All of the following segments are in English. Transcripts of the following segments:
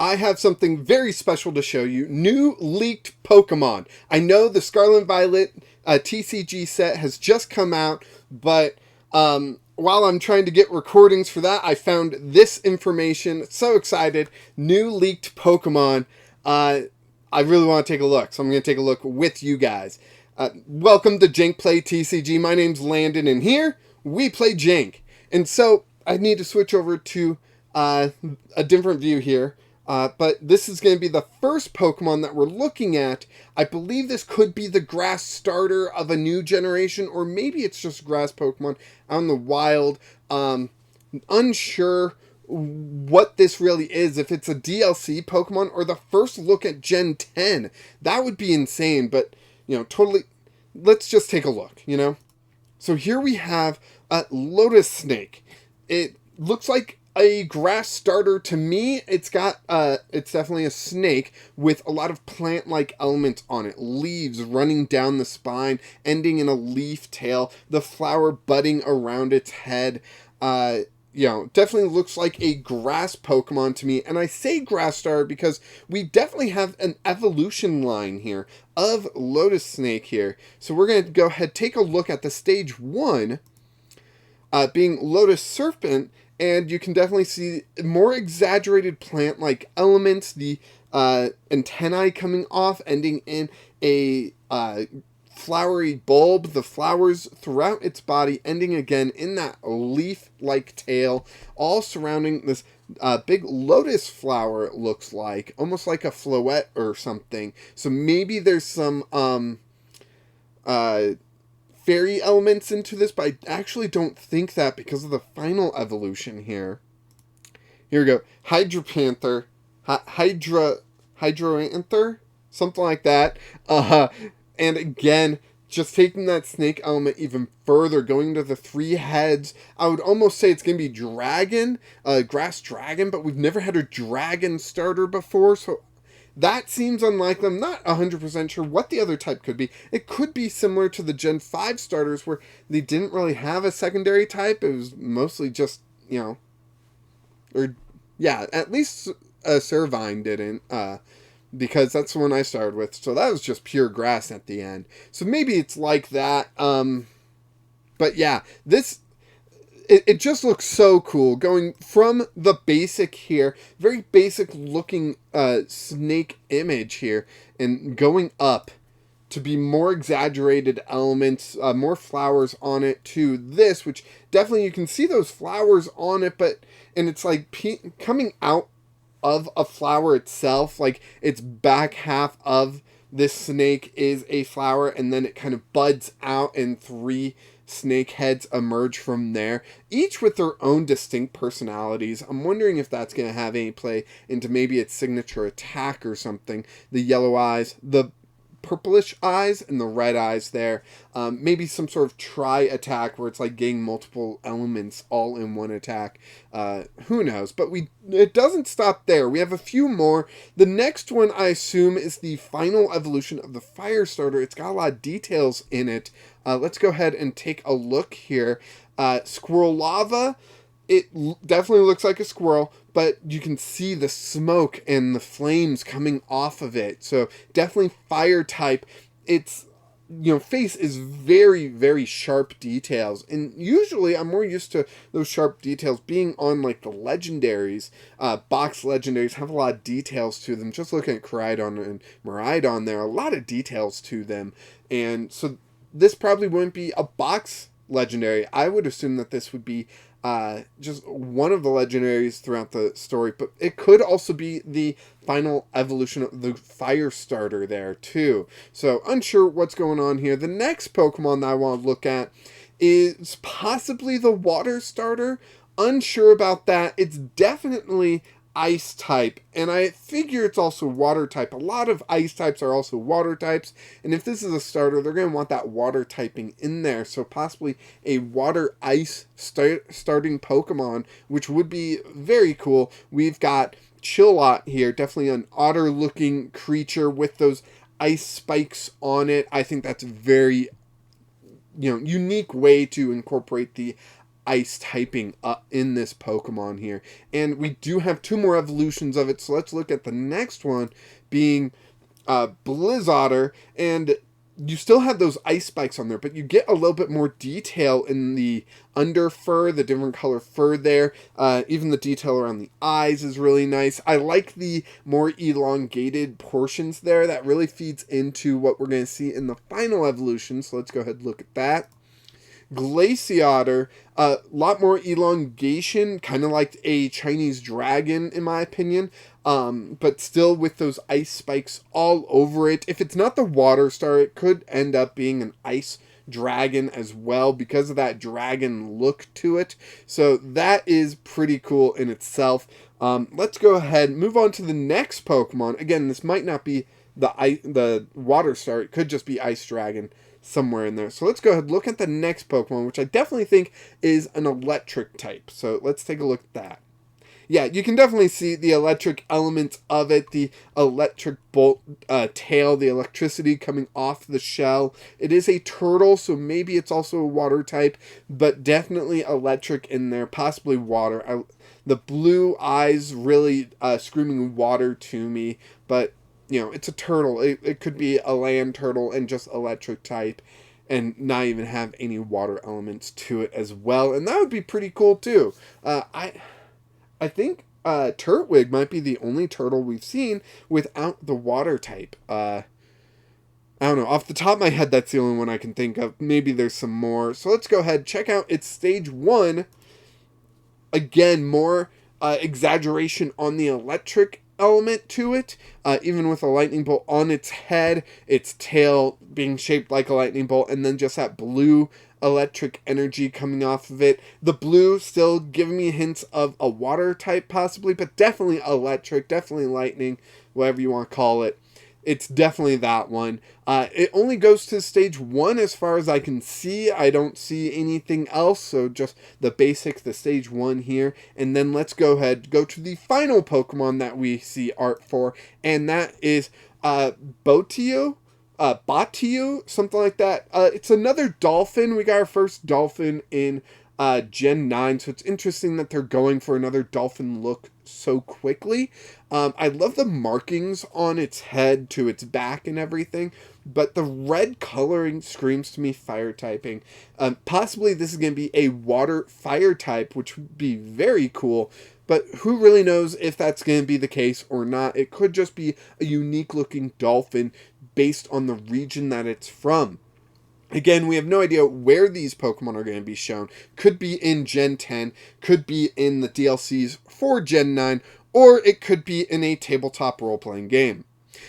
I have something very special to show you. New leaked Pokemon. I know the Scarlet and Violet TCG set has just come out, but while I'm trying to get recordings for that, I found this information. So excited. New leaked Pokemon. I really want to take a look, so I'm going to take a look with you guys. Welcome to Jank Play TCG. My name's Landon, and here we play Jank. And so I need to switch over to a different view here. But this is going to be the first Pokemon that we're looking at. I believe this could be the grass starter of a new generation, or maybe it's just grass Pokemon out in the wild. Unsure what this really is, if it's a DLC Pokemon or the first look at Gen 10. That would be insane, but, totally. Let's just take a look, So here we have a Lotus Snake. It looks like a grass starter to me. It's definitely a snake with a lot of plant-like elements on it. Leaves running down the spine, ending in a leaf tail, the flower budding around its head. Definitely looks like a grass Pokemon to me. And I say grass starter because we definitely have an evolution line here of Lotus Snake here. So we're going to go ahead, take a look at the stage 1, being Lotus Serpent. And you can definitely see more exaggerated plant-like elements, the antennae coming off, ending in a flowery bulb, the flowers throughout its body, ending again in that leaf-like tail, all surrounding this big lotus flower, it looks like, almost like a floette or something. So maybe there's some fairy elements into this, but I actually don't think that because of the final evolution here. Here we go. Hydropanther. Hydroanther? Something like that. And again, just taking that snake element even further, going to the 3 heads. I would almost say it's going to be dragon, grass dragon, but we've never had a dragon starter before, so that seems unlikely. I'm not 100% sure what the other type could be. It could be similar to the Gen 5 starters where they didn't really have a secondary type. It was mostly just, at least Servine didn't, because that's the one I started with. So that was just pure grass at the end. So maybe it's like that. But yeah, it just looks so cool, going from the basic here, very basic looking snake image here, and going up to be more exaggerated elements, more flowers on it, to this, which definitely you can see those flowers on it, and it's like coming out of a flower itself, like its back half of this snake is a flower, and then it kind of buds out and 3 snake heads emerge from there, each with their own distinct personalities. I'm wondering if that's going to have any play into maybe its signature attack or something. The yellow eyes, the purplish eyes, and the red eyes there. Maybe some sort of tri-attack where it's like getting multiple elements all in one attack. Who knows? But it doesn't stop there. We have a few more. The next one, I assume, is the final evolution of the fire starter. It's got a lot of details in it. Let's go ahead and take a look here. Squirrel Lava. It definitely looks like a squirrel, but you can see the smoke and the flames coming off of it. So definitely fire type. Its face is very, very sharp details. And usually I'm more used to those sharp details being on like the legendaries. Box legendaries have a lot of details to them. Just looking at Koraidon and Miraidon, there are a lot of details to them. And so this probably wouldn't be a box legendary. I would assume that this would be just one of the legendaries throughout the story, but it could also be the final evolution of the fire starter there too. So unsure what's going on here. The next Pokemon that I want to look at is possibly the water starter. Unsure about that. It's definitely ice type, and I figure it's also water type. A lot of ice types are also water types, and if this is a starter, they're going to want that water typing in there, so possibly a water ice starting Pokemon, which would be very cool. We've got Chillot here, definitely an otter looking creature with those ice spikes on it. I think that's a very unique way to incorporate the ice typing in this Pokemon here. And we do have 2 more evolutions of it, so let's look at the next one, being Blizzardor. And you still have those ice spikes on there, but you get a little bit more detail in the under fur, the different color fur there. Even the detail around the eyes is really nice. I like the more elongated portions there. That really feeds into what we're going to see in the final evolution. So let's go ahead and look at that. Glaciator, a lot more elongation, kind of like a Chinese dragon in my opinion, but still with those ice spikes all over it. If it's not the water star, it could end up being an ice dragon as well because of that dragon look to it. So that is pretty cool in itself. Let's go ahead and move on to the next Pokemon. Again, this might not be the water star, it could just be ice dragon somewhere in there. So let's go ahead and look at the next Pokemon, which I definitely think is an electric type. So let's take a look at that. Yeah, you can definitely see the electric elements of it, the electric bolt tail, the electricity coming off the shell. It is a turtle, so maybe it's also a water type, but definitely electric in there, possibly water. The blue eyes really screaming water to me, but you know, it's a turtle. It could be a land turtle and just electric type and not even have any water elements to it as well. And that would be pretty cool too. I think Turtwig might be the only turtle we've seen without the water type. I don't know. Off the top of my head, that's the only one I can think of. Maybe there's some more. So let's go ahead and check out its stage 1. Again, more exaggeration on the electric element to it, even with a lightning bolt on its head, its tail being shaped like a lightning bolt, and then just that blue electric energy coming off of it. The blue still giving me hints of a water type possibly, but definitely electric, definitely lightning, whatever you want to call it. It's definitely that one. It only goes to stage 1 as far as I can see. I don't see anything else, so just the basics, the stage 1 here. And then let's go ahead, go to the final Pokemon that we see art for, and that is Botio, something like that. It's another dolphin. We got our first dolphin in Gen 9, so it's interesting that they're going for another dolphin look so quickly. I love the markings on its head to its back and everything, but the red coloring screams to me fire typing. Possibly this is going to be a water fire type, which would be very cool, but who really knows if that's going to be the case or not. It could just be a unique looking dolphin based on the region that it's from. Again, we have no idea where these Pokemon are going to be shown. Could be in Gen 10, could be in the DLCs for Gen 9, or it could be in a tabletop role-playing game.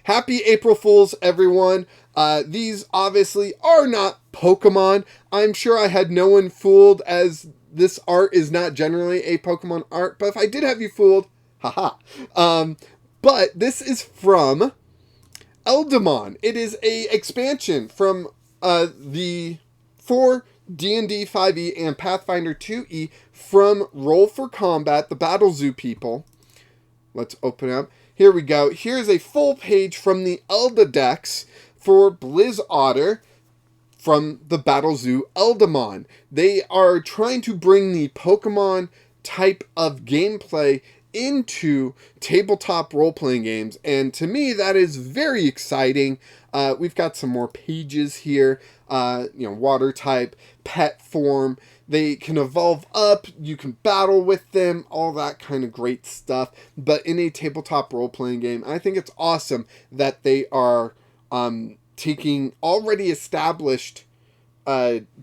Happy April Fools, everyone. These obviously are not Pokemon. I'm sure I had no one fooled, as this art is not generally a Pokemon art, but if I did have you fooled, haha. But this is from Eldamon. It is a expansion from the 4 D&D 5e and Pathfinder 2e from Roll for Combat, the Battle Zoo people. Let's open up. Here we go. Here's a full page from the Eldadex for Blizzardor from the Battle Zoo Eldamon. They are trying to bring the Pokemon type of gameplay into tabletop role-playing games, and to me that is very exciting. We've got some more pages here, water type, pet form, they can evolve up, you can battle with them, all that kind of great stuff, but in a tabletop role-playing game, I think it's awesome that they are taking already established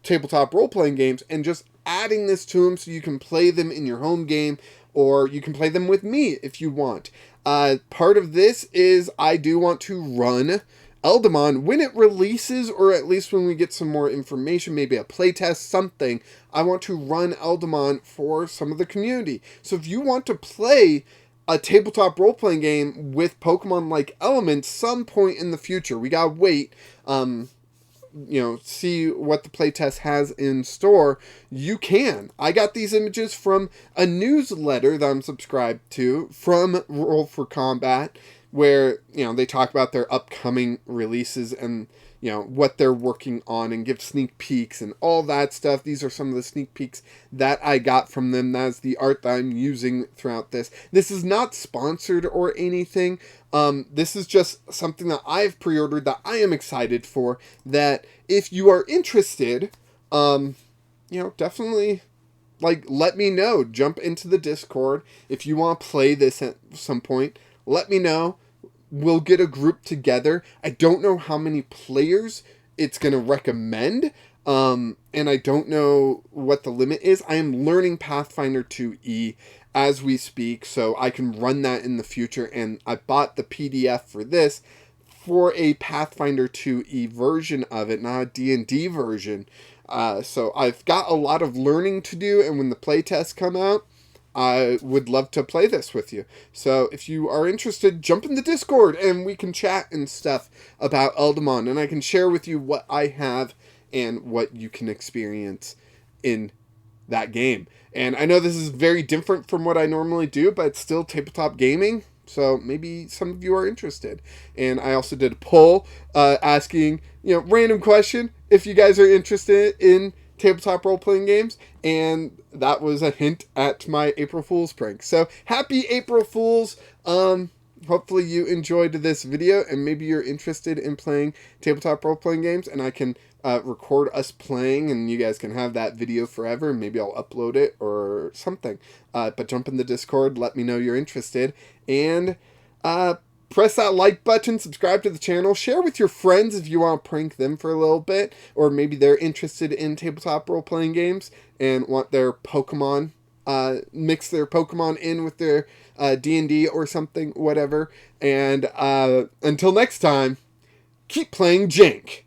tabletop role-playing games and just adding this to them so you can play them in your home game, or you can play them with me if you want. Part of this is I do want to run Eldamon when it releases, or at least when we get some more information, maybe a playtest, something. I want to run Eldamon for some of the community. So if you want to play a tabletop role-playing game with Pokemon-like elements some point in the future, we gotta wait, see what the playtest has in store, you can. I got these images from a newsletter that I'm subscribed to from Roll for Combat, where, they talk about their upcoming releases and what they're working on and give sneak peeks and all that stuff. These are some of the sneak peeks that I got from them. That's the art that I'm using throughout this. This is not sponsored or anything. This is just something that I've pre-ordered that I am excited for, that if you are interested, definitely, let me know. Jump into the Discord. If you want to play this at some point, let me know. We'll get a group together. I don't know how many players it's going to recommend, and I don't know what the limit is. I am learning Pathfinder 2E as we speak, so I can run that in the future, and I bought the PDF for this for a Pathfinder 2E version of it, not a D&D version. So I've got a lot of learning to do, and when the playtests come out, I would love to play this with you. So if you are interested, jump in the Discord and we can chat and stuff about Eldamon, and I can share with you what I have and what you can experience in that game. And I know this is very different from what I normally do, but it's still tabletop gaming, so maybe some of you are interested. And I also did a poll asking, random question, if you guys are interested in tabletop role-playing games, and that was a hint at my April Fool's prank. So happy April Fool's. Hopefully you enjoyed this video, and maybe you're interested in playing tabletop role-playing games, and I can record us playing, and you guys can have that video forever. Maybe I'll upload it or something. But jump in the Discord, let me know you're interested, and press that like button, subscribe to the channel, share with your friends if you want to prank them for a little bit, or maybe they're interested in tabletop role-playing games and want their Pokemon, mix their Pokemon in with their D&D or something, whatever. And until next time, keep playing Jank.